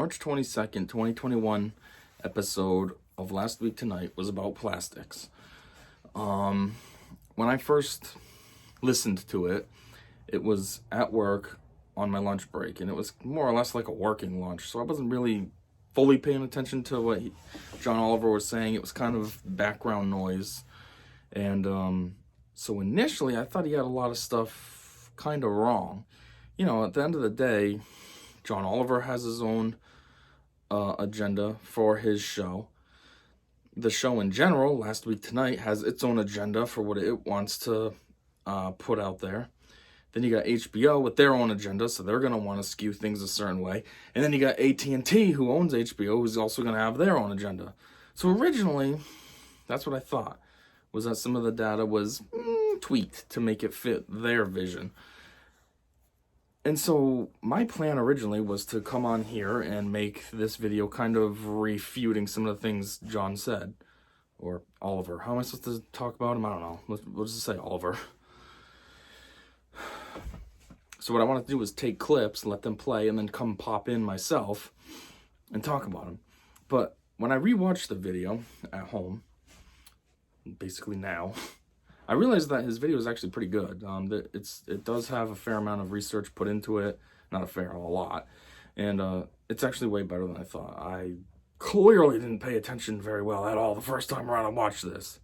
March 22nd, 2021 episode of Last Week Tonight was about plastics. When I first listened to it, it was at work on my lunch break, and it was more or less like a working lunch, so I wasn't really fully paying attention to what John Oliver was saying. It was kind of background noise, and so initially I thought he had a lot of stuff kind of wrong. You know, at the end of the day, John Oliver has his own agenda for his show. The show in general, Last Week Tonight, has its own agenda for what it wants to put out there. Then you got HBO with their own agenda, so they're going to want to skew things a certain way. And then you got AT&T, who owns HBO, who's also going to have their own agenda. So originally, that's what I thought, was that some of the data was tweaked to make it fit their vision. And so my plan originally was to come on here and make this video kind of refuting some of the things John said. Or Oliver. How am I supposed to talk about him? I don't know. Let's just say Oliver. So what I wanted to do was take clips, let them play, and then come pop in myself and talk about them. But when I rewatched the video at home, basically now, I realized that his video is actually pretty good. It does have a fair amount of research put into it. Not a fair, a lot. And it's actually way better than I thought. I clearly didn't pay attention very well at all the first time around I watched this.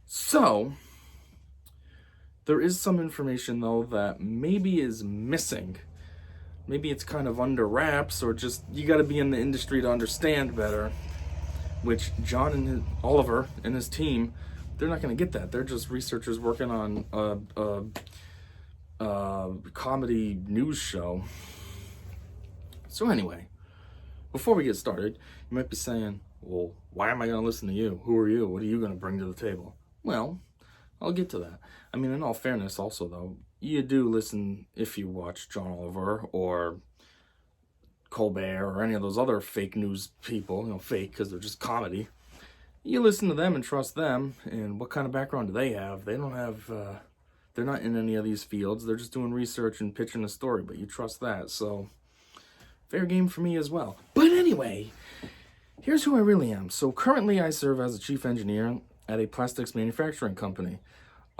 So, there is some information, though, that maybe is missing. Maybe it's kind of under wraps, or just you got to be in the industry to understand better. Which John and Oliver and his team, they're not going to get that. They're just researchers working on a comedy news show. So anyway, before we get started, you might be saying, well, why am I going to listen to you? Who are you? What are you going to bring to the table? Well, I'll get to that. I mean, in all fairness also, though, you do listen if you watch John Oliver or Colbert or any of those other fake news people, fake because they're just comedy. You listen to them and trust them, and what kind of background do they have? They don't have, they're not in any of these fields. They're just doing research and pitching a story, but you trust that, so fair game for me as well. But anyway, here's who I really am. So currently I serve as a chief engineer at a plastics manufacturing company.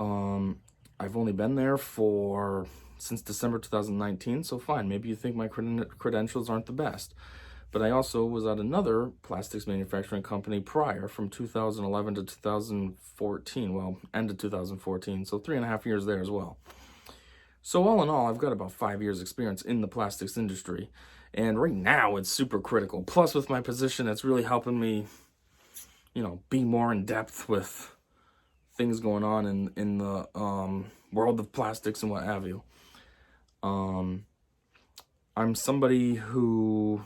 I've only been there since December 2019, so fine. Maybe you think my credentials aren't the best. But I also was at another plastics manufacturing company prior, from 2011 to 2014. Well, end of 2014, so 3.5 years there as well. So all in all, I've got about 5 years experience in the plastics industry. And right now, it's super critical. Plus, with my position, it's really helping me, be more in depth with things going on in the world of plastics and what have you. I'm somebody who...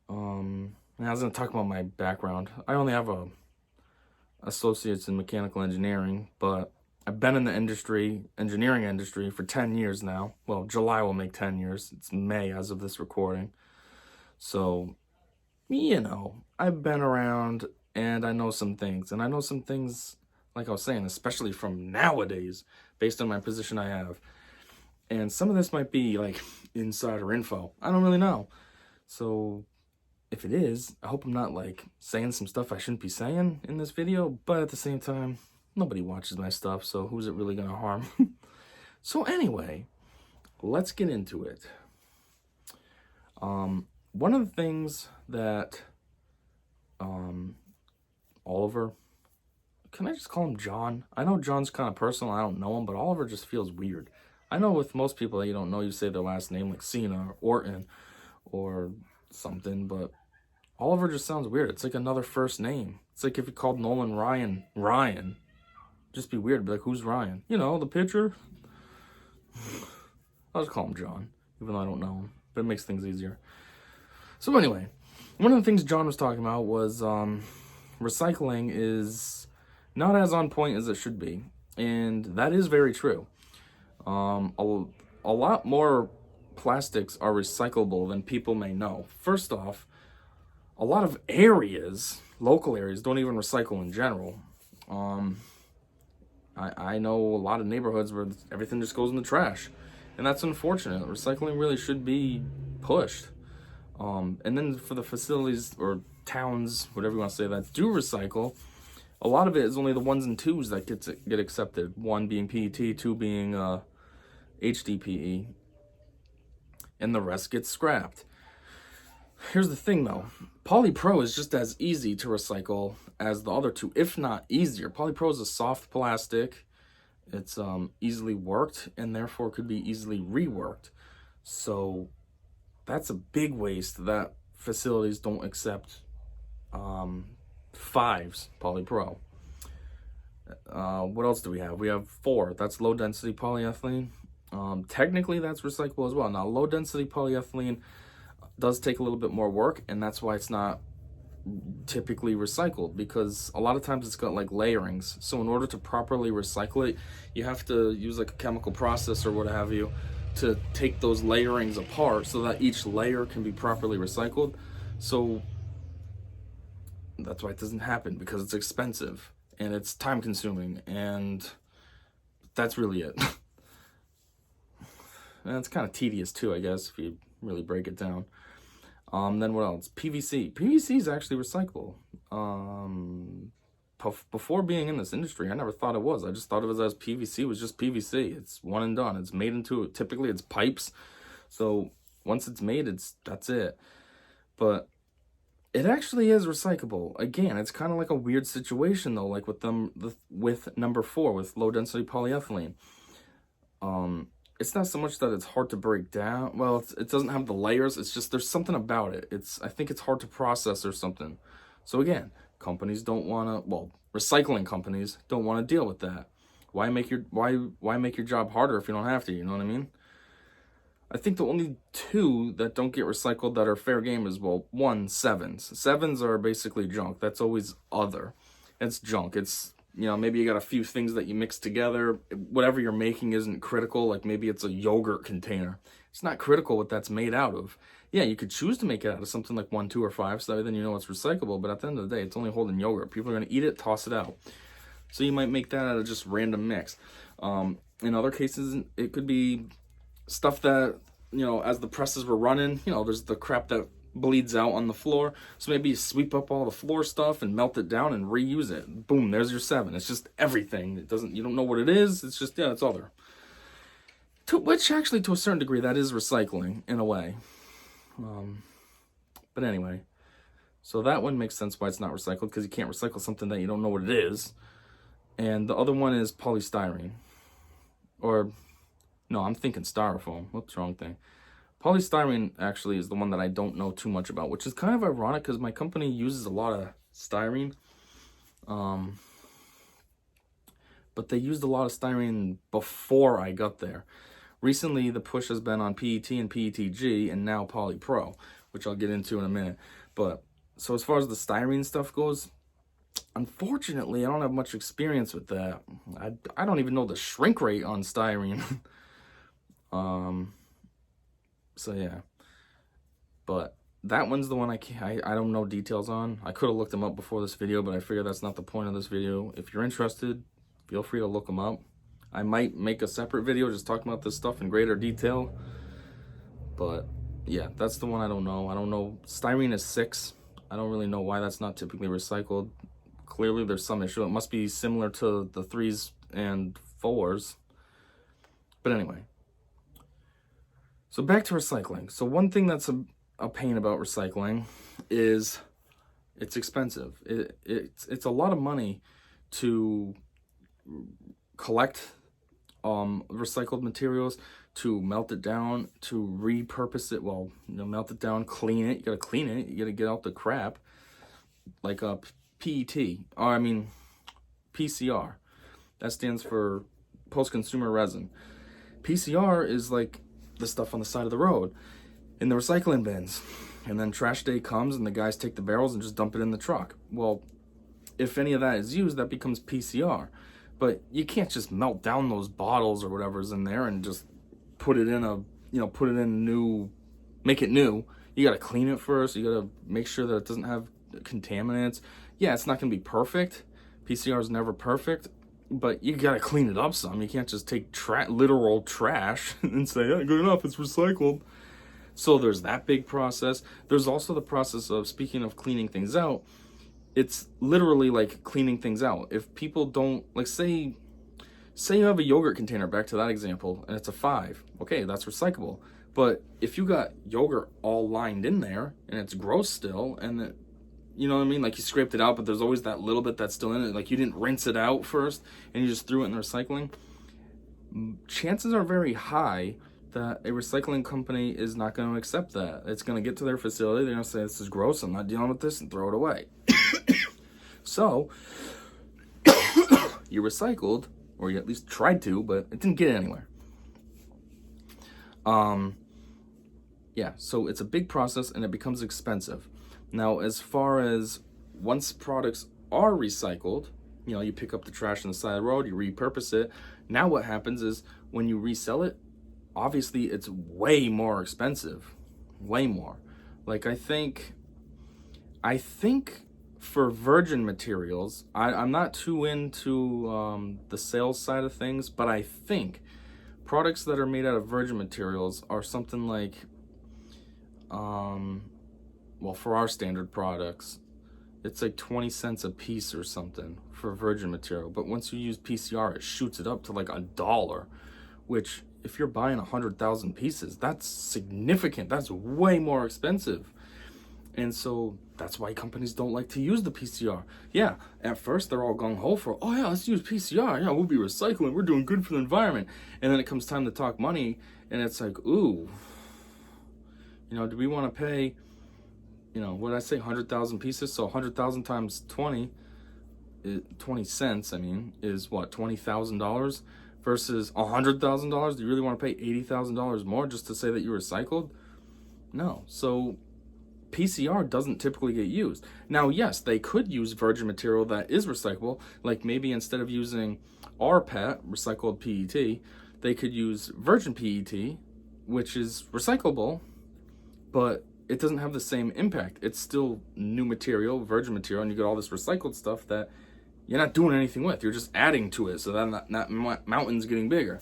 I was going to talk about my background. I only have a associates in mechanical engineering, but I've been in the engineering industry for 10 years now. Well, July will make 10 years. It's May as of this recording. So, I've been around and I know some things. And I know some things, like I was saying, especially from nowadays, based on my position I have. And some of this might be like insider info. I don't really know. So if it is, I hope I'm not like saying some stuff I shouldn't be saying in this video, but at the same time, nobody watches my stuff, so who's it really gonna harm? So anyway, let's get into it. One of the things that Oliver, can I just call him John? I know John's kind of personal, I don't know him, but Oliver just feels weird. I know with most people that you don't know, you say their last name like Cena or Orton or something, but Oliver just sounds weird. It's like another first name. It's like if you called Nolan Ryan. Just be weird. Be like, who's Ryan? The pitcher? I'll just call him John, even though I don't know him. But it makes things easier. So anyway, one of the things John was talking about was recycling is not as on point as it should be. And that is very true. A lot more plastics are recyclable than people may know. First off, a lot of local areas, don't even recycle in general. I know a lot of neighborhoods where everything just goes in the trash. And that's unfortunate. Recycling really should be pushed. And then for the facilities or towns, whatever you want to say, that do recycle, a lot of it is only the ones and twos that get accepted. One being PET, two being HDPE, and the rest gets scrapped. Here's the thing though, polypro is just as easy to recycle as the other two, if not easier. Polypro is a soft plastic. It's easily worked and therefore could be easily reworked. So that's a big waste that facilities don't accept fives polypro. What else do we have? We have 4. That's low density polyethylene. Technically that's recyclable as well. Now low density polyethylene does take a little bit more work, and that's why it's not typically recycled, because a lot of times it's got like layerings. So in order to properly recycle it, you have to use like a chemical process or what have you to take those layerings apart so that each layer can be properly recycled. So that's why it doesn't happen, because it's expensive and it's time consuming, and that's really it. And it's kind of tedious too, I guess, if you really break it down. Then what else? PVC. PVC is actually recyclable. Before being in this industry, I never thought it was. I just thought of it as PVC was just PVC. It's one and done. It's made into, typically it's pipes. So once it's made, that's it. But it actually is recyclable. Again, it's kind of like a weird situation though, like with with number 4, with low density polyethylene. It's not so much that it's hard to break down. Well, it doesn't have the layers. It's just there's something about it. I think it's hard to process or something. So again, companies don't want to. Well, recycling companies don't want to deal with that. Why make your job harder if you don't have to? You know what I mean? I think the only 2 that don't get recycled that are fair game is, well, 1, 7s. 7s are basically junk. That's always other. It's junk. It's, you know, maybe you got a few things that you mix together. Whatever you're making isn't critical. Like maybe it's a yogurt container. It's not critical what that's made out of. Yeah, you could choose to make it out of something like 1, 2, or 5, so then you know it's recyclable. But at the end of the day, it's only holding yogurt. People are going to eat it, toss it out. So you might make that out of just random mix. In other cases, it could be stuff that, you know, as the presses were running, you know, there's the crap that bleeds out on the floor. So maybe you sweep up all the floor stuff and melt it down and reuse it. Boom, there's your 7. It's just everything. You don't know what it is. It's just, yeah, it's other. Which actually, to a certain degree, that is recycling in a way. But anyway, so that one makes sense why it's not recycled, because you can't recycle something that you don't know what it is. And the other one is polystyrene. Or, no, I'm thinking styrofoam. Whoops, wrong thing. Polystyrene actually is the one that I don't know too much about, which is kind of ironic because my company uses a lot of styrene. But they used a lot of styrene before I got there. Recently, the push has been on PET and PETG and now polypro, which I'll get into in a minute. But so as far as the styrene stuff goes, unfortunately, I don't have much experience with that. I don't even know the shrink rate on styrene. So yeah, but that one's the one I don't know details on. I could have looked them up before this video, but I figured that's not the point of this video. If you're interested, feel free to look them up. I might make a separate video just talking about this stuff in greater detail. But yeah, that's the one I don't know. I don't know. Styrene is 6. I don't really know why that's not typically recycled. Clearly there's some issue. It must be similar to the 3s and 4s. But anyway. So back to recycling. So one thing that's a pain about recycling is it's expensive. It's a lot of money to collect recycled materials, to melt it down, to repurpose it. Well, you know, melt it down, clean it. You gotta clean it. You gotta get out the crap. Like a PET, or I mean PCR. That stands for post-consumer resin. PCR is like the stuff on the side of the road in the recycling bins, and then trash day comes and the guys take the barrels and just dump it in the truck. Well, if any of that is used, that becomes PCR. But you can't just melt down those bottles or whatever's in there and just put it in make it new. You got to clean it first. You got to make sure that it doesn't have contaminants. Yeah, it's not going to be perfect. PCR is never perfect, but you got to clean it up some. You can't just take literal trash and say, yeah, good enough, it's recycled. So there's that big process. There's also the process of, speaking of cleaning things out, it's literally like cleaning things out. If people don't, like, say you have a yogurt container, back to that example, and it's a 5, okay, that's recyclable. But if you got yogurt all lined in there and it's gross still, and it, you know what I mean, like you scraped it out, but there's always that little bit that's still in it, like you didn't rinse it out first and you just threw it in the recycling, chances are very high that a recycling company is not going to accept that. It's going to get to their facility, they're going to say, this is gross, I'm not dealing with this, and throw it away. So you recycled, or you at least tried to, but it didn't get anywhere. Yeah, so it's a big process and it becomes expensive. Now, as far as once products are recycled, you know, you pick up the trash on the side of the road, you repurpose it. Now what happens is when you resell it, obviously it's way more expensive, way more. Like I think for virgin materials, I'm not too into the sales side of things, but I think products that are made out of virgin materials are something like, well, for our standard products, it's like 20 cents a piece or something for virgin material. But once you use PCR, it shoots it up to like $1, which if you're buying 100,000 pieces, that's significant. That's way more expensive. And so that's why companies don't like to use the PCR. Yeah, at first they're all gung-ho for, oh yeah, let's use PCR. Yeah, we'll be recycling. We're doing good for the environment. And then it comes time to talk money, and it's like, ooh, you know, do we want to pay, you know, what did I say, 100,000 pieces? So 100,000 times 20 cents, I mean, is what, $20,000 versus $100,000? Do you really want to pay $80,000 more just to say that you recycled? No. So PCR doesn't typically get used. Now, yes, they could use virgin material that is recyclable, like maybe instead of using rPET, recycled PET, they could use virgin PET, which is recyclable, but it doesn't have the same impact. It's still new material, virgin material, and you get all this recycled stuff that you're not doing anything with. You're just adding to it, so that mountain's getting bigger.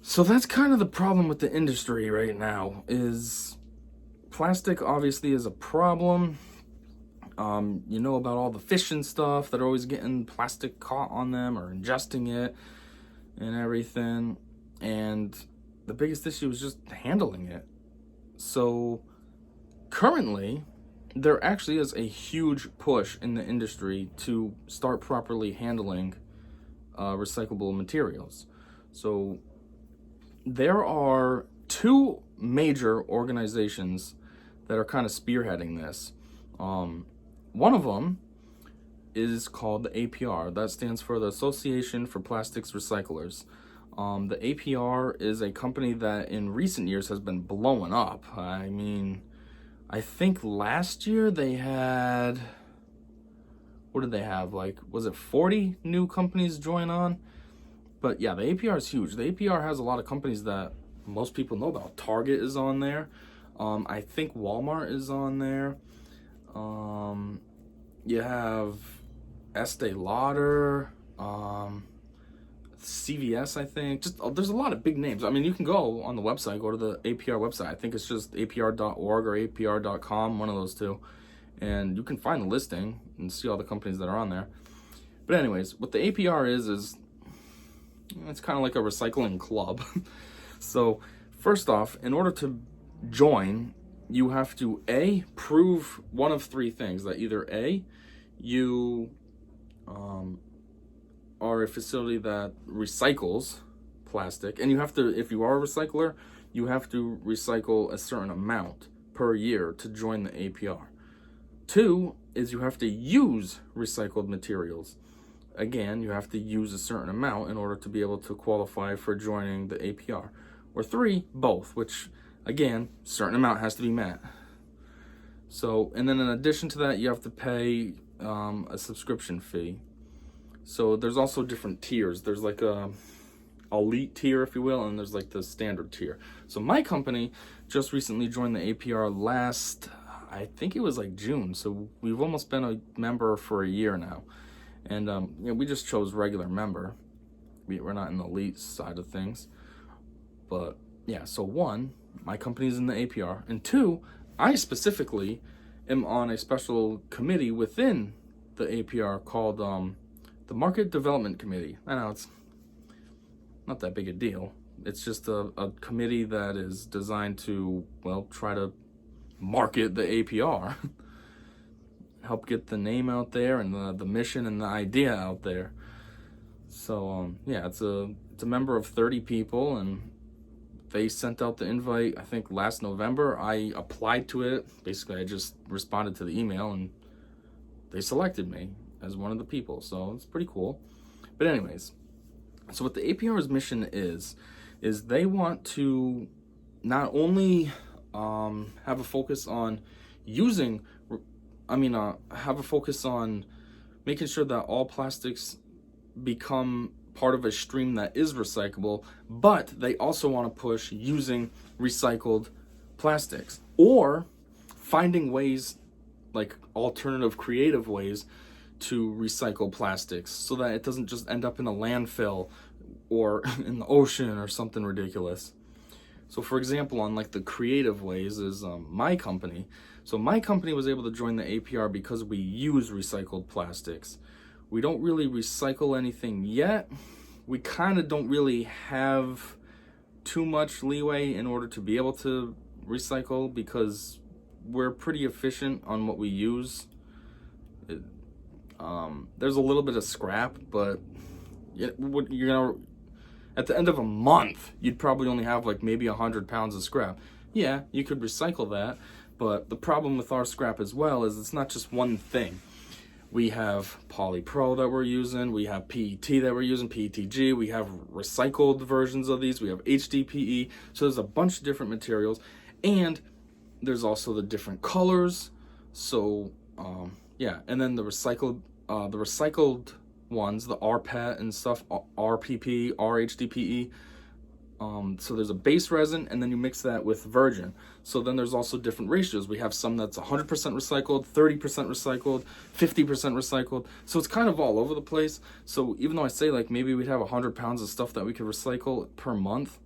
So that's kind of the problem with the industry right now, is plastic obviously is a problem. You know about all the fish and stuff that are always getting plastic caught on them or ingesting it and everything. And the biggest issue is just handling it. So currently, there actually is a huge push in the industry to start properly handling recyclable materials. So there are 2 major organizations that are kind of spearheading this. One of them is called the APR. That stands for the Association for Plastics Recyclers. The APR is a company that in recent years has been blowing up. I mean, I think last year they had, what did they have? Like, was it 40 new companies join on? But yeah, the APR is huge. The APR has a lot of companies that most people know about. Target is on there. I think Walmart is on there. You have Estee Lauder, CVS, I think. Just there's a lot of big names. I mean, you can go on the website, go to the APR website. I think it's just apr.org or apr.com, one of those two. And you can find the listing and see all the companies that are on there. But anyways, what the APR is it's kind of like a recycling club. So first off, in order to join, you have to A, prove one of 3 things. That either A, you are a facility that recycles plastic, and you have to, if you are a recycler, you have to recycle a certain amount per year to join the APR. 2 is you have to use recycled materials. Again, you have to use a certain amount in order to be able to qualify for joining the APR. Or 3, both, which again, certain amount has to be met. So, and then in addition to that, you have to pay a subscription fee. So there's also different tiers. There's like a elite tier, if you will, and there's like the standard tier. So my company just recently joined the APR last, I think it was like June. So we've almost been a member for a year now. And yeah, we just chose regular member. We're not in the elite side of things. But yeah, so 1, my company's in the APR. And two, I specifically am on a special committee within the APR called the Market Development Committee. I know it's not that big a deal. It's just a committee that is designed to, well, try to market the APR. Help get the name out there and the mission and the idea out there. So yeah, it's a member of 30 people, and they sent out the invite, I think, last November. I applied to it. Basically, I just responded to the email, and they selected me as one of the people. So it's pretty cool. But anyways, so what the APR's mission is they want to not only have a focus on have a focus on making sure that all plastics become part of a stream that is recyclable, but they also want to push using recycled plastics or finding ways, like alternative creative ways to recycle plastics so that it doesn't just end up in a landfill or in the ocean or something ridiculous. So for example, on like the creative ways is my company. So my company was able to join the APR because we use recycled plastics. We don't really recycle anything yet. We kind of don't really have too much leeway in order to be able to recycle because we're pretty efficient on what we use. There's a little bit of scrap, but you're gonna, at the end of a month, you'd probably only have like maybe 100 pounds of scrap. Yeah, you could recycle that, but the problem with our scrap as well is it's not just one thing. We have polypro that we're using, we have PET that we're using, PETG, we have recycled versions of these, we have HDPE, so there's a bunch of different materials, and there's also the different colors. So yeah, and then the recycled ones, the rPET and stuff, RPP, RHDPE. So there's a base resin, and then you mix that with virgin. So then there's also different ratios. We have some that's 100% recycled, 30% recycled, 50% recycled. So it's kind of all over the place. So even though I say like maybe we'd have 100 pounds of stuff that we could recycle per month,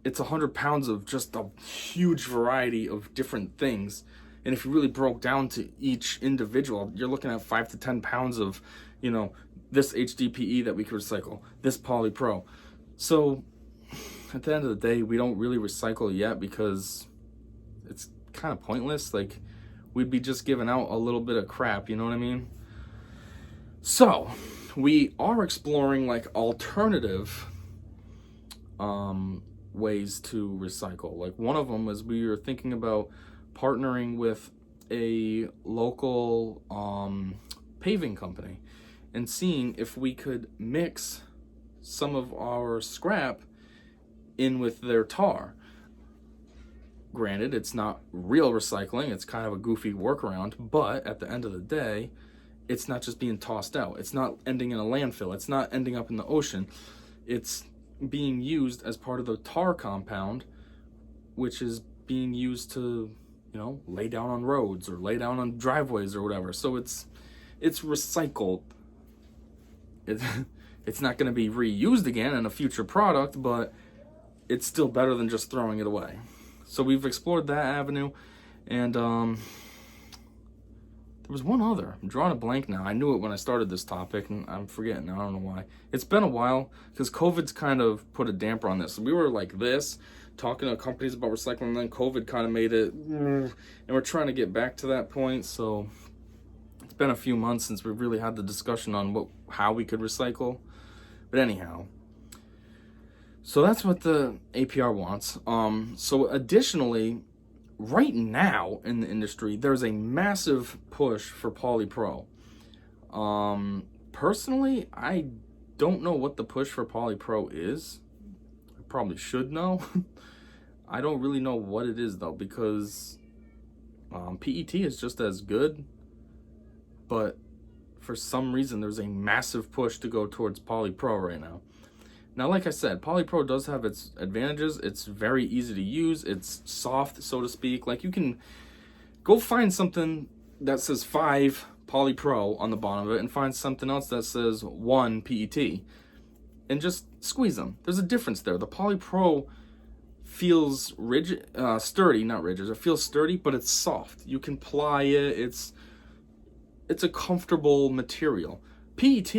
it's 100 pounds of just a huge variety of different things. And if you really broke down to each individual, you're looking at 5 to 10 pounds of, this HDPE that we could recycle, this polypro. So at the end of the day, we don't really recycle yet because it's kind of pointless. Like, we'd be just giving out a little bit of crap, you know what I mean? So we are exploring like alternative ways to recycle. Like one of them is we were thinking about partnering with a local paving company and seeing if we could mix some of our scrap in with their tar. Granted, it's not real recycling, it's kind of a goofy workaround, but at the end of the day, it's not just being tossed out. It's not ending in a landfill. It's not ending up in the ocean. It's being used as part of the tar compound, which is being used to, lay down on roads or lay down on driveways or whatever. So it's recycled. It's not going to be reused again in a future product, but it's still better than just throwing it away. So we've explored that avenue, and there was one other. I'm drawing a blank now. I knew it when I started this topic, and I'm forgetting now. I don't know why. It's been a while, because COVID's kind of put a damper on this. We were like this, talking to companies about recycling, and then COVID kind of made it, and we're trying to get back to that point. So it's been a few months since we've really had the discussion on how we could recycle. But anyhow, so that's what the APR wants. So additionally, right now in the industry, there's a massive push for polypro. Personally, I don't know what the push for polypro is. I probably should know. I don't really know what it is though, because PET is just as good, but for some reason there's a massive push to go towards polypro right now. Now, like I said, polypro does have its advantages. It's very easy to use. It's soft, so to speak. Like, you can go find something that says 5 polypro on the bottom of it and find something else that says 1 PET and just squeeze them. There's a difference there. The polypro feels rigid, sturdy, not rigid. It feels sturdy, but it's soft. You can ply it. It's a comfortable material. PET,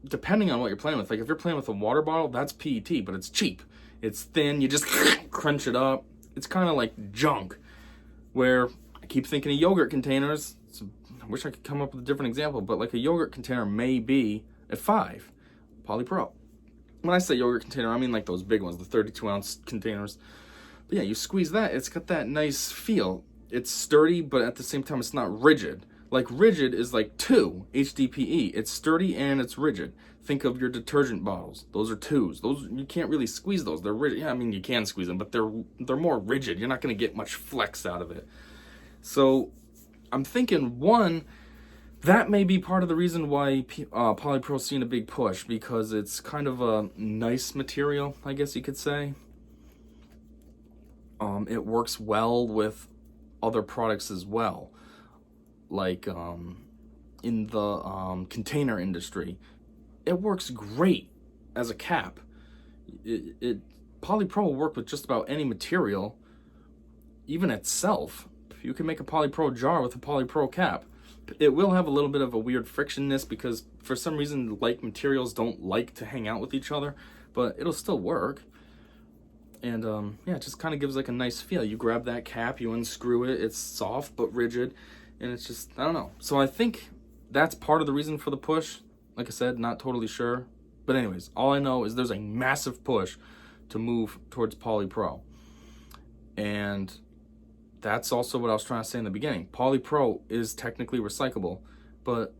depending on what you're playing with, like if you're playing with a water bottle, that's PET, but it's cheap. It's thin. You just crunch it up. It's kind of like junk. Where I keep thinking of yogurt containers. I wish I could come up with a different example, but like a yogurt container may be at 5 polypro. When I say yogurt container, I mean like those big ones, the 32-ounce containers. But yeah, you squeeze that, it's got that nice feel. It's sturdy, but at the same time, it's not rigid. Like rigid is like 2 HDPE. It's sturdy and it's rigid. Think of your detergent bottles. Those are 2s. Those, you can't really squeeze those. They're rigid. Yeah, I mean, you can squeeze them, but they're more rigid. You're not going to get much flex out of it. So I'm thinking, one, that may be part of the reason why polypro's seen a big push, because it's kind of a nice material, I guess you could say. It works well with other products as well, like in the container industry. It works great as a cap. Polypro will work with just about any material, even itself. You can make a polypro jar with a polypro cap. It will have a little bit of a weird frictionness because for some reason like materials don't like to hang out with each other, but it'll still work. And yeah, it just kind of gives like a nice feel. You grab that cap, you unscrew it, it's soft but rigid, and it's just, I don't know. So I think that's part of the reason for the push. Like I said, not totally sure. But anyways, all I know is there's a massive push to move towards polypro. And that's also what I was trying to say in the beginning. Polypro is technically recyclable, but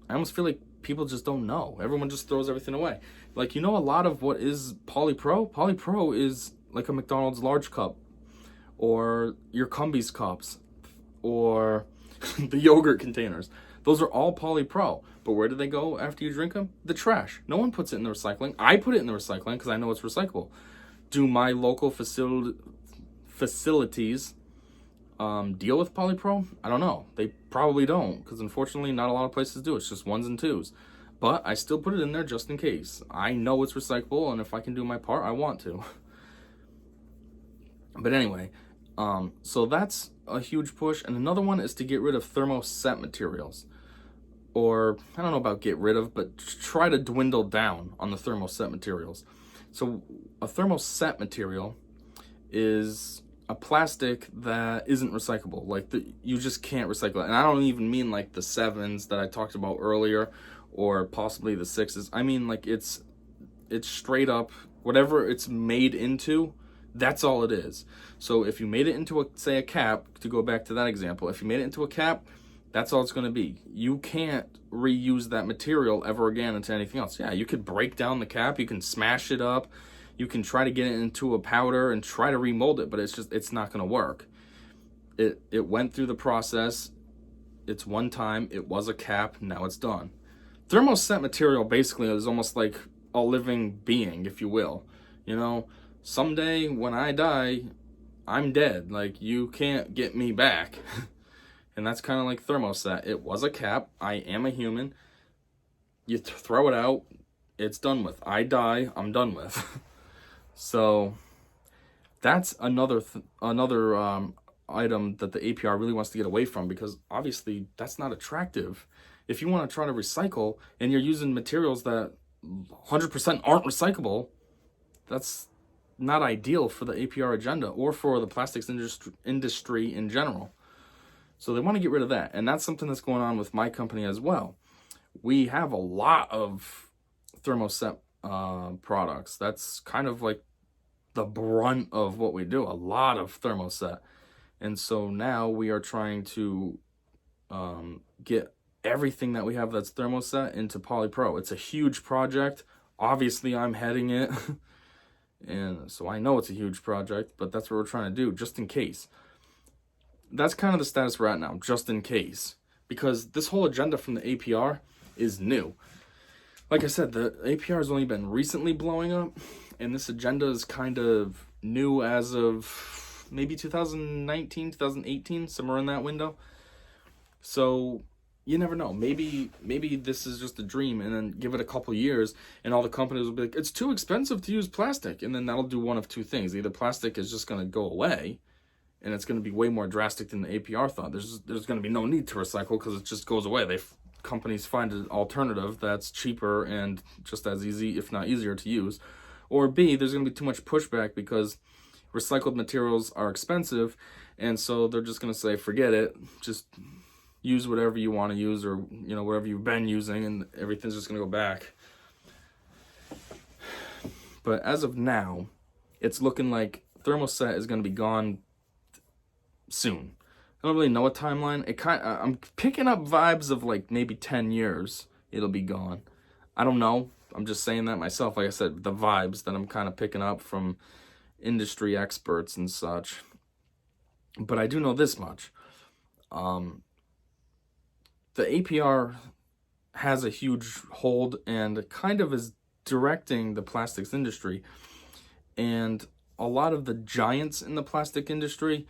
I almost feel like people just don't know. Everyone just throws everything away. Like, you know, a lot of what is polypro? Polypro is like a McDonald's large cup, or your Cumbies cups, or the yogurt containers. Those are all polypro. But where do they go after you drink them? The trash. No one puts it in the recycling. I put it in the recycling because I know it's recyclable. Do my local facilities deal with polypro? I don't know. They probably don't, because unfortunately not a lot of places do. It's just 1s and 2s. But I still put it in there just in case. I know it's recyclable, and if I can do my part, I want to. But anyway, so that's a huge push. And another one is to get rid of thermoset materials. Or, I don't know about get rid of, but try to dwindle down on the thermoset materials. So a thermoset material is a plastic that isn't recyclable. Like, you just can't recycle it. And I don't even mean like the 7s that I talked about earlier, or possibly the 6s. I mean like it's straight up, whatever it's made into, that's all it is. So if you made it into say a cap, to go back to that example, if you made it into a cap, that's all it's going to be. You can't reuse that material ever again into anything else. Yeah, you could break down the cap, you can smash it up, you can try to get it into a powder and try to remold it, but it's not going to work. It went through the process. It's one time, it was a cap, now it's done. Thermoset material basically is almost like a living being, if you will. You know, someday when I die, I'm dead. Like, you can't get me back. And that's kind of like thermoset. It was a cap. I am a human. You throw it out, it's done with. I die, I'm done with. So that's another item that the APR really wants to get away from, because obviously that's not attractive. If you want to try to recycle and you're using materials that 100% aren't recyclable, that's not ideal for the APR agenda or for the plastics industry in general. So they want to get rid of that. And that's something that's going on with my company as well. We have a lot of thermoset products. That's kind of like the brunt of what we do, a lot of thermoset. And so now we are trying to get everything that we have that's thermoset into polypro. It's a huge project. Obviously, I'm heading it. And so I know it's a huge project, but that's what we're trying to do, just in case. That's kind of the status we're at now, just in case. Because this whole agenda from the APR is new. Like I said, the APR has only been recently blowing up, and this agenda is kind of new as of maybe 2019, 2018, somewhere in that window. So you never know. Maybe this is just a dream, and then give it a couple years, and all the companies will be like, it's too expensive to use plastic, and then that'll do one of two things: either plastic is just going to go away, and it's going to be way more drastic than the APR thought. There's going to be no need to recycle because it just goes away. Companies find an alternative that's cheaper and just as easy, if not easier, to use. Or B, there's going to be too much pushback because recycled materials are expensive, and so they're just going to say, forget it, just use whatever you want to use, or whatever you've been using, and everything's just going to go back. But as of now, it's looking like thermoset is going to be gone soon. I don't really know a timeline. I'm picking up vibes of like maybe 10 years it'll be gone. I don't know. I'm just saying that myself. Like I said, the vibes that I'm kind of picking up from industry experts and such. But I do know this much. The APR has a huge hold and kind of is directing the plastics industry. And a lot of the giants in the plastic industry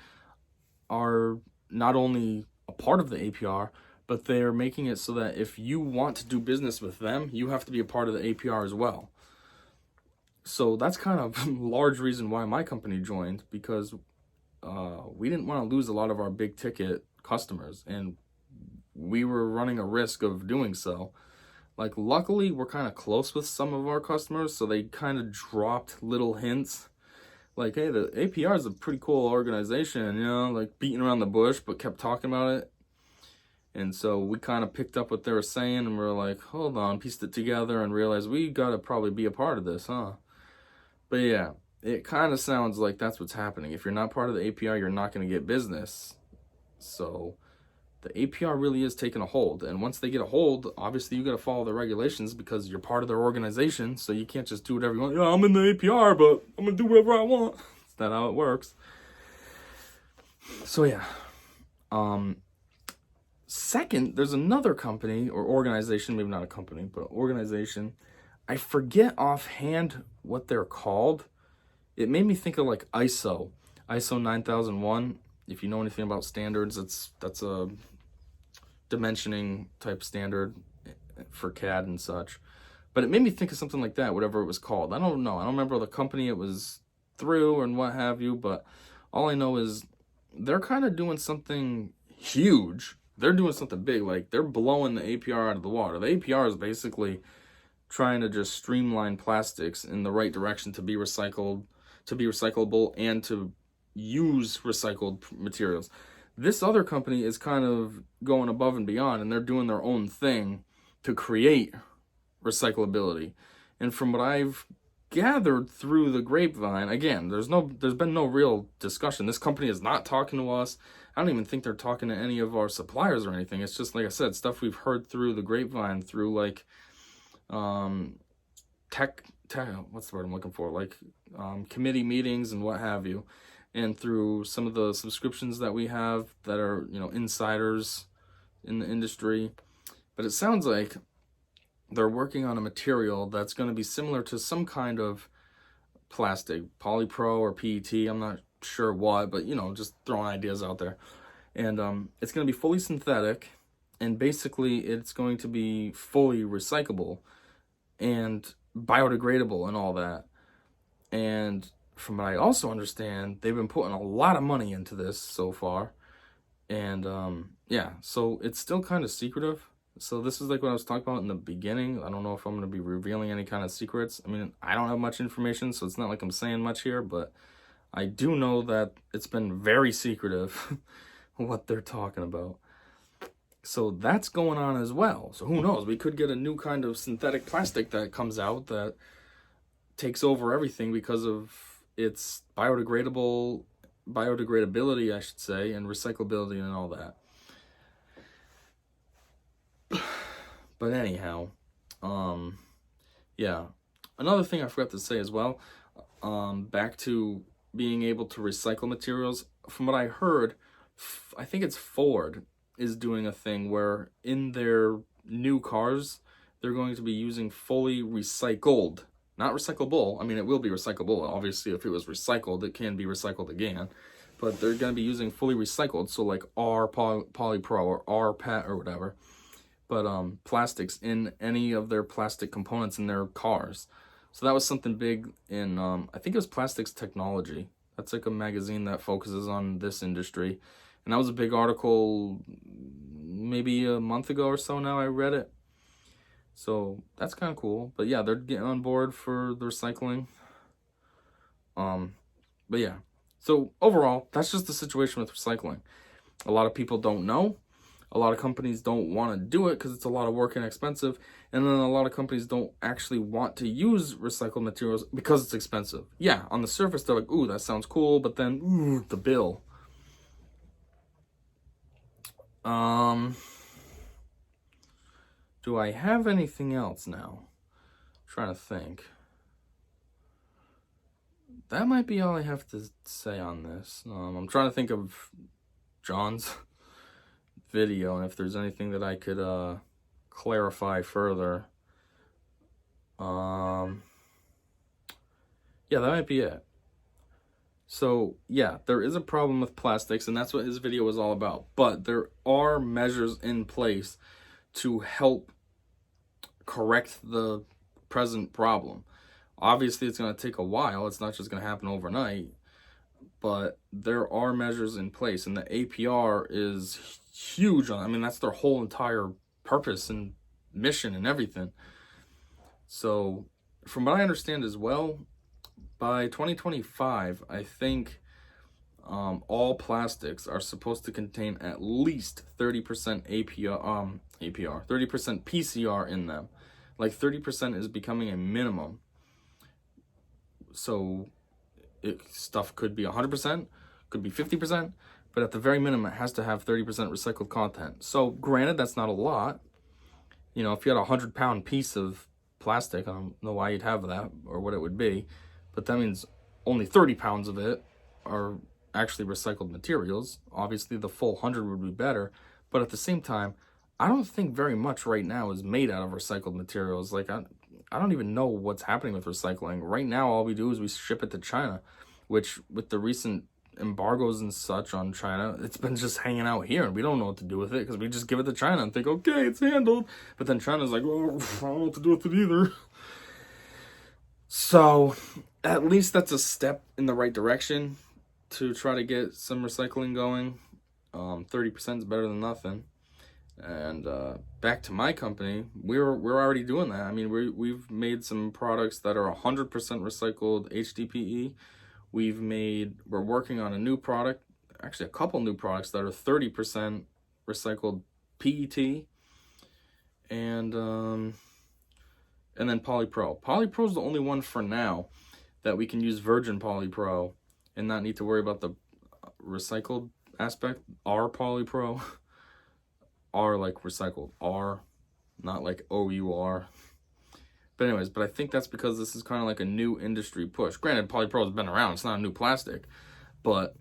are not only a part of the APR, but they're making it so that if you want to do business with them, you have to be a part of the APR as well. So that's kind of a large reason why my company joined, because we didn't want to lose a lot of our big ticket customers, and we were running a risk of doing so. Like, luckily, we're kind of close with some of our customers, so they kind of dropped little hints. Like, hey, the APR is a pretty cool organization, like beating around the bush, but kept talking about it. And so we kind of picked up what they were saying, and we were like, hold on, pieced it together and realized we got to probably be a part of this, huh? But yeah, it kind of sounds like that's what's happening. If you're not part of the APR, you're not going to get business. So the APR really is taking a hold. And once they get a hold, obviously you got to follow the regulations because you're part of their organization. So you can't just do whatever you want. Yeah, I'm in the APR, but I'm going to do whatever I want. That's not how it works. So yeah. Second, there's another company or organization, maybe not a company, but an organization. I forget offhand what they're called. It made me think of like ISO 9001. If you know anything about standards, that's a dimensioning type standard for CAD and such. But it made me think of something like that, whatever it was called. I don't know. I don't remember the company it was through and what have you, but all I know is they're kind of doing something huge. They're doing something big. Like, they're blowing the APR out of the water. The APR is basically trying to just streamline plastics in the right direction to be recyclable, and to use recycled materials. This other company is kind of going above and beyond, and they're doing their own thing to create recyclability. And from what I've gathered through the grapevine, again, there's been no real discussion. This company is not talking to us. I don't even think they're talking to any of our suppliers or anything. It's just, like I said, stuff we've heard through the grapevine, through like tech what's the word I'm looking for, like committee meetings and what have you, and through some of the subscriptions that we have that are insiders in the industry. But it sounds like they're working on a material that's going to be similar to some kind of plastic, polypro or PET, I'm not sure what, but just throwing ideas out there. And it's going to be fully synthetic, and basically it's going to be fully recyclable and biodegradable and all that. And from what I also understand, they've been putting a lot of money into this so far. And yeah, so it's still kind of secretive. So this is like what I was talking about in the beginning. I don't know if I'm going to be revealing any kind of secrets. I mean, I don't have much information, so it's not like I'm saying much here, but I do know that it's been very secretive what they're talking about. So that's going on as well. So who knows? We could get a new kind of synthetic plastic that comes out that takes over everything because of its biodegradability, I should say, and recyclability and all that. But anyhow, yeah. Another thing I forgot to say as well, back to being able to recycle materials. From what I heard, I think it's Ford is doing a thing where in their new cars, they're going to be using fully recycled, not recyclable. I mean, it will be recyclable. Obviously, if it was recycled, it can be recycled again. But they're going to be using fully recycled, so like R polypro or R PET or whatever. but plastics in any of their plastic components in their cars. So that was something big in, I think it was Plastics Technology. That's like a magazine that focuses on this industry. And that was a big article maybe a month ago or so now I read it. So that's kind of cool. But yeah, they're getting on board for the recycling. But yeah. So overall, that's just the situation with recycling. A lot of people don't know. A lot of companies don't want to do it because it's a lot of work and expensive. And then a lot of companies don't actually want to use recycled materials because it's expensive. Yeah, on the surface, they're like, ooh, that sounds cool. But then, ooh, the bill. Do I have anything else now? I'm trying to think. That might be all I have to say on this. I'm trying to think of John's video and if there's anything that I could clarify further. Yeah, that might be it. So yeah, there is a problem with plastics, and that's what his video was all about. But there are measures in place to help correct the present problem. Obviously, it's going to take a while. It's not just going to happen overnight. But there are measures in place, and the APR is huge. I mean, that's their whole entire purpose and mission and everything. So, from what I understand as well, by 2025, I think all plastics are supposed to contain at least 30% APR, 30% PCR in them. Like 30% is becoming a minimum. So stuff could be 100%, could be 50%, but at the very minimum, it has to have 30% recycled content. So granted, that's not a lot. You know, if you had a 100-pound piece of plastic, I don't know why you'd have that or what it would be, but that means only 30 pounds of it are actually recycled materials. Obviously, the full 100 would be better, but at the same time, I don't think very much right now is made out of recycled materials. Like, I don't even know what's happening with recycling. Right now, all we do is we ship it to China, which with the recent embargoes and such on China, it's been just hanging out here, and we don't know what to do with it because we just give it to China and think, okay, it's handled. But then China's like, well, I don't know what to do with it either. So at least that's a step in the right direction to try to get some recycling going. 30% is better than nothing. And back to my company, we're already doing that. I mean, we've made some products that are 100% recycled HDPE. We're working on a new product, actually a couple new products that are 30% recycled PET, and then polypro. Polypro is the only one for now that we can use virgin polypro and not need to worry about the recycled aspect. Our polypro. R like recycled, R, not like OUR. But anyways, I think that's because this is kind of like a new industry push. Granted, polypro has been around, it's not a new plastic, but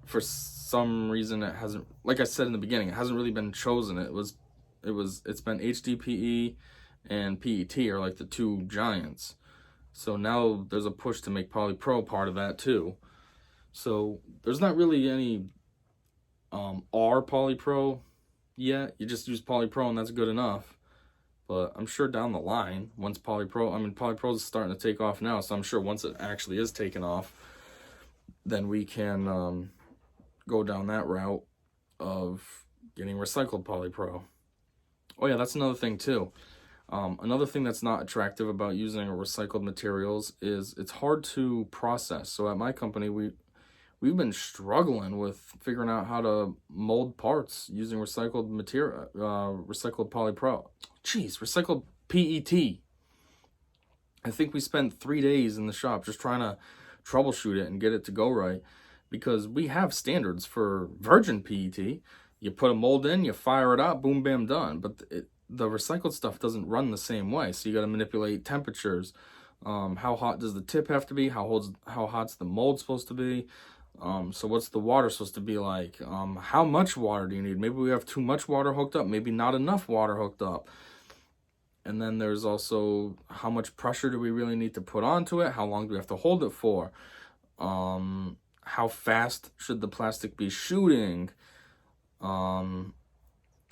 for some reason it hasn't, like I said in the beginning, it hasn't really been chosen. It's been HDPE and PET are like the two giants. So now there's a push to make polypro part of that too. So there's not really any R polypro yet. You just use polypro and that's good enough. But I'm sure down the line, once polypro is starting to take off now, so I'm sure once it actually is taken off, then we can go down that route of getting recycled polypro. Oh yeah, that's another thing too. Another thing that's not attractive about using recycled materials is it's hard to process. So at my company, we've been struggling with figuring out how to mold parts using recycled material, recycled polypro. Recycled PET. I think we spent 3 days in the shop just trying to troubleshoot it and get it to go right, because we have standards for virgin PET. You put a mold in, you fire it up, boom, bam, done. But the recycled stuff doesn't run the same way, so you got to manipulate temperatures. How hot does the tip have to be? How hot's the mold supposed to be? So what's the water supposed to be like? How much water do you need? Maybe we have too much water hooked up, maybe not enough water hooked up. And then there's also how much pressure do we really need to put onto it? How long do we have to hold it for? How fast should the plastic be shooting?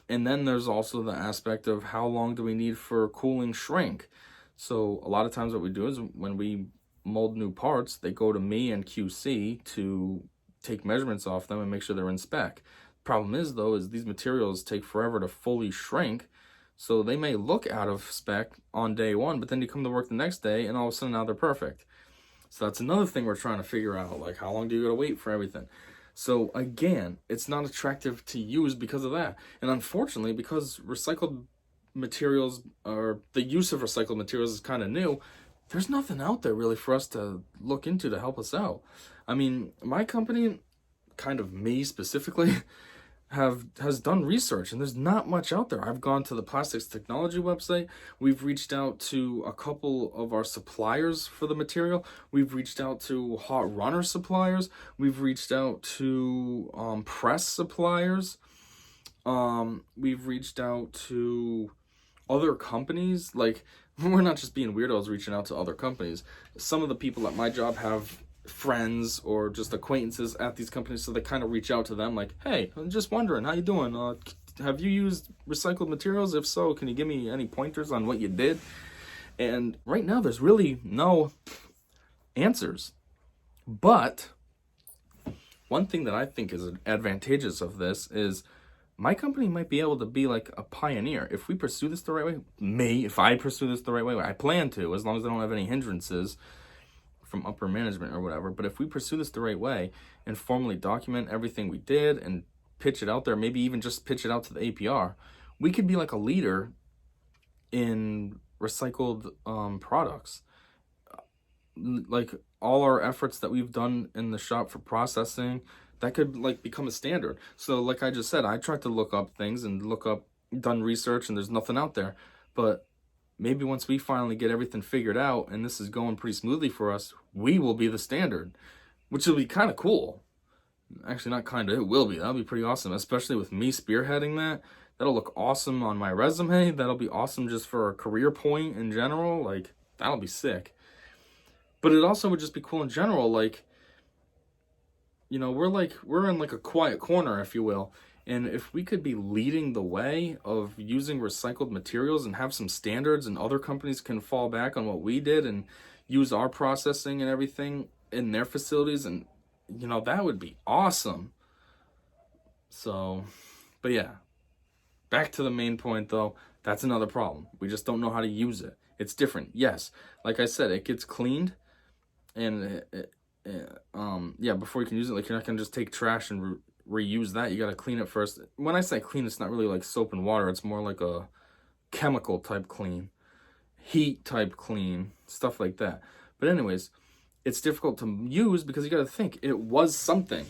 And then there's also the aspect of how long do we need for cooling shrink. So a lot of times what we do is when we mold new parts, they go to me and QC to take measurements off them and make sure they're in spec. Problem is, though, is these materials take forever to fully shrink. So they may look out of spec on day one, but then you come to work the next day and all of a sudden now they're perfect. So that's another thing we're trying to figure out, like how long do you gotta wait for everything? So again, it's not attractive to use because of that. And unfortunately, because recycled materials, or the use of recycled materials, is kind of new, there's nothing out there really for us to look into to help us out. I mean, my company, kind of me specifically, has done research, and there's not much out there. I've gone to the Plastics Technology website. We've reached out to a couple of our suppliers for the material. We've reached out to hot runner suppliers. We've reached out to press suppliers. We've reached out to other companies. Like, we're not just being weirdos reaching out to other companies. Some of the people at my job have friends or just acquaintances at these companies, so they kind of reach out to them like, hey, I'm just wondering, how you doing? Have you used recycled materials? If so, can you give me any pointers on what you did? And right now there's really no answers. But one thing that I think is advantageous of this is my company might be able to be like a pioneer. If we pursue this the right way, if I pursue this the right way, I plan to, as long as I don't have any hindrances from upper management or whatever. But if we pursue this the right way and formally document everything we did and pitch it out there, maybe even just pitch it out to the APR, we could be like a leader in recycled products. Like all our efforts that we've done in the shop for processing, that could like become a standard. So like I just said, I tried to look up things and done research, and there's nothing out there. But maybe once we finally get everything figured out and this is going pretty smoothly for us, we will be the standard, which will be kind of cool. Actually, not kind of, it will be. That'll be pretty awesome, especially with me spearheading that. That'll look awesome on my resume. That'll be awesome just for a career point in general. Like, that'll be sick. But it also would just be cool in general. Like, you know, we're in like a quiet corner, if you will. And if we could be leading the way of using recycled materials and have some standards, and other companies can fall back on what we did and use our processing and everything in their facilities, and, you know, that would be awesome. So, but yeah, back to the main point though, that's another problem. We just don't know how to use it. It's different. Yes, like I said, it gets cleaned, and before you can use it, like, you're not gonna just take trash and reuse that. You got to clean it first. When I say clean, it's not really like soap and water. It's more like a chemical type clean, heat type clean, stuff like that. But anyways, it's difficult to use because you got to think it was something.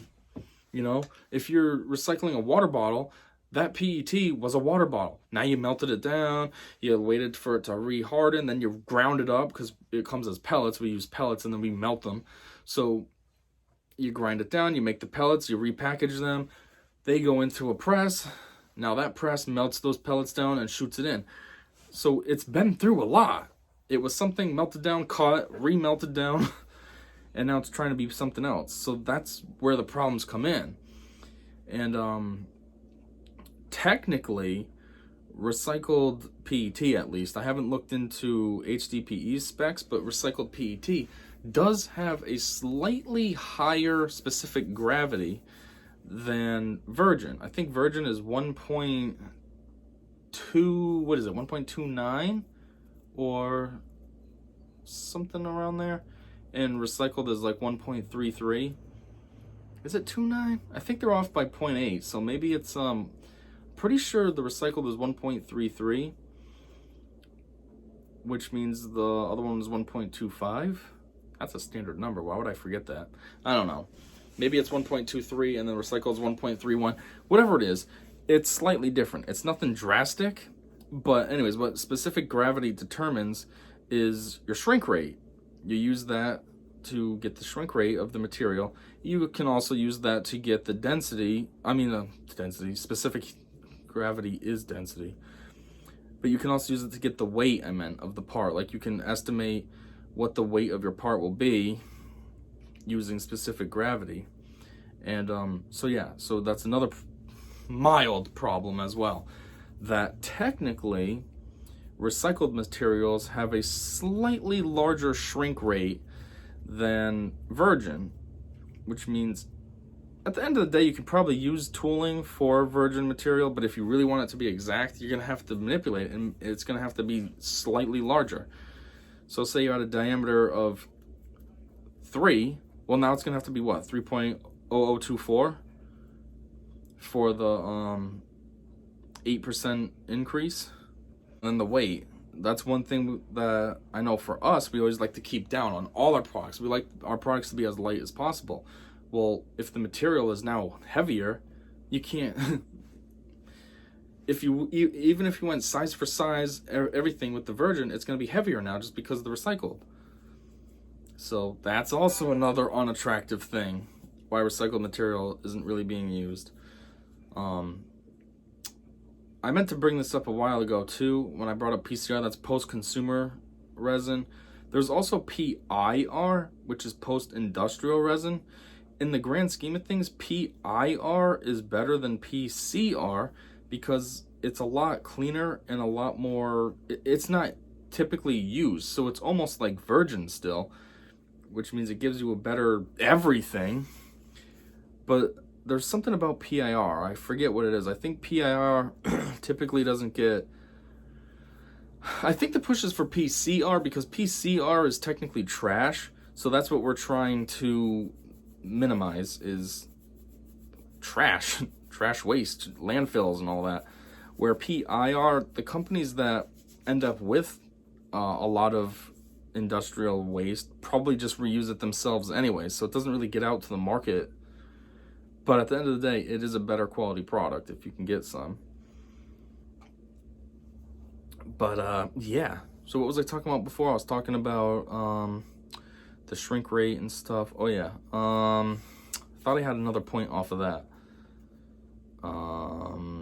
You know, if you're recycling a water bottle, that PET was a water bottle. Now you melted it down, you waited for it to reharden, then you ground it up because it comes as pellets. We use pellets and then we melt them. So you grind it down, you make the pellets, you repackage them, they go into a press. Now that press melts those pellets down and shoots it in. So it's been through a lot. It was something melted down, caught, remelted down, and now it's trying to be something else. So that's where the problems come in. And technically, recycled PET, at least, I haven't looked into HDPE specs, but recycled PET does have a slightly higher specific gravity than virgin. I think virgin is 1.2, what is it, 1.29 or something around there, and recycled is like 1.33. Is it 2.9? I think they're off by 0.8, so maybe it's pretty sure the recycled is 1.33, which means the other one is 1.25. That's a standard number. Why would I forget that? I don't know. Maybe it's 1.23 and then recycled is 1.31. Whatever it is, it's slightly different. It's nothing drastic. But anyways, what specific gravity determines is your shrink rate. You use that to get the shrink rate of the material. You can also use that to get the density. Specific gravity is density. But you can also use it to get the weight, of the part. Like, you can estimate what the weight of your part will be using specific gravity. And so that's another mild problem as well. that technically recycled materials have a slightly larger shrink rate than virgin, which means at the end of the day, you can probably use tooling for virgin material, but if you really want it to be exact, you're going to have to manipulate it, and it's going to have to be slightly larger. So say you're at a diameter of 3, well, now it's going to have to be what, 3.0024 for the 8% increase? And then the weight. That's one thing that I know for us, we always like to keep down on all our products. We like our products to be as light as possible. Well, if the material is now heavier, you can't. Even if you went size for size, everything with the virgin, it's going to be heavier now just because of the recycled. So that's also another unattractive thing why recycled material isn't really being used. I meant to bring this up a while ago too when I brought up PCR, that's post-consumer resin. There's also PIR, which is post-industrial resin. In the grand scheme of things, PIR is better than PCR because it's a lot cleaner and a lot more, it's not typically used, so it's almost like virgin still, which means it gives you a better everything. But there's something about PIR, I forget what it is. I think PIR typically doesn't get, I think the push is for PCR because PCR is technically trash, so that's what we're trying to minimize is trash waste, landfills and all that. Where PIR, the companies that end up with a lot of industrial waste probably just reuse it themselves anyway, so it doesn't really get out to the market. But at the end of the day, it is a better quality product if you can get some. But yeah, so what was I talking about before? I was talking about the shrink rate and stuff. Oh yeah, thought I had another point off of that.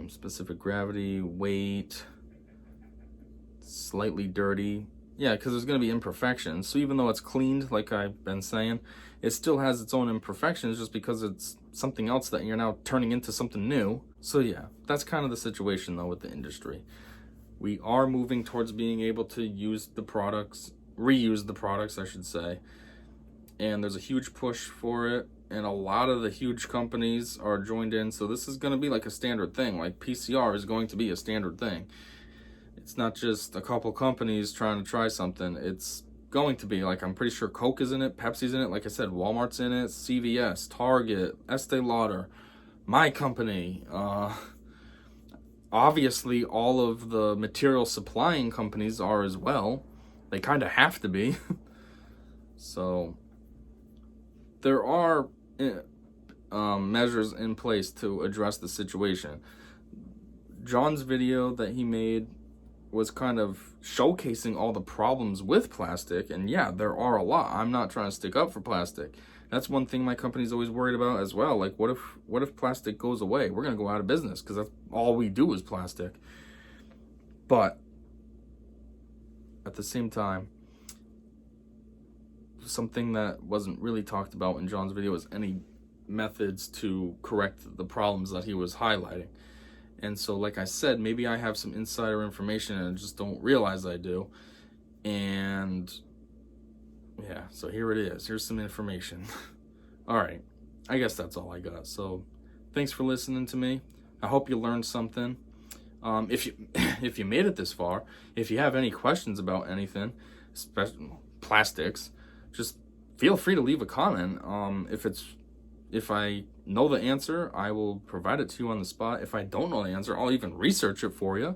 Specific gravity, weight, slightly dirty. Yeah, because there's going to be imperfections. So even though it's cleaned, like I've been saying, it still has its own imperfections just because it's something else that you're now turning into something new. So yeah, that's kind of the situation though with the industry. We are moving towards being able to use the products, reuse the products, I should say. And there's a huge push for it. And a lot of the huge companies are joined in. So this is going to be like a standard thing. Like PCR is going to be a standard thing. It's not just a couple companies trying to try something. It's going to be like, I'm pretty sure Coke is in it, Pepsi's in it. Like I said, Walmart's in it, CVS, Target, Estee Lauder, my company. Obviously, all of the material supplying companies are as well. They kind of have to be. So there are measures in place to address the situation. John's video that he made was kind of showcasing all the problems with plastic, and yeah, there are a lot. I'm not trying to stick up for plastic. That's one thing my company's always worried about as well. Like, what if plastic goes away? We're gonna go out of business because that's all we do is plastic. But at the same time, something that wasn't really talked about in John's video was any methods to correct the problems that he was highlighting. And so, like I said, maybe I have some insider information and I just don't realize I do. And yeah, so here it is. Here's some information. All right, I guess that's all I got. So thanks for listening to me. I hope you learned something. If you made it this far, if you have any questions about anything, especially plastics, just feel free to leave a comment. If I know the answer, I will provide it to you on the spot. If I don't know the answer, I'll even research it for you.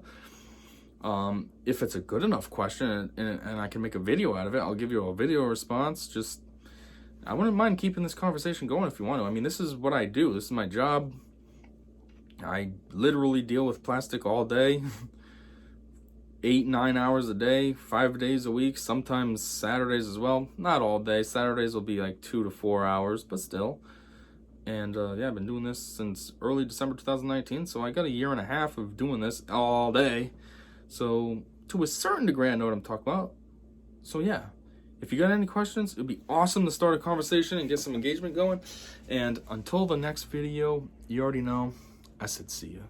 If it's a good enough question and I can make a video out of it, I'll give you a video response. Just, I wouldn't mind keeping this conversation going if you want to. I mean, this is what I do. This is my job. I literally deal with plastic all day. 8-9 hours a day, 5 days a week, sometimes Saturdays as well. Not all day. Saturdays will be like 2 to 4 hours, but still. And yeah, I've been doing this since early December 2019, so I got a year and a half of doing this all day. So to a certain degree, I know what I'm talking about. So yeah, if you got any questions, it'd be awesome to start a conversation and get some engagement going. And until the next video, you already know, I said see ya.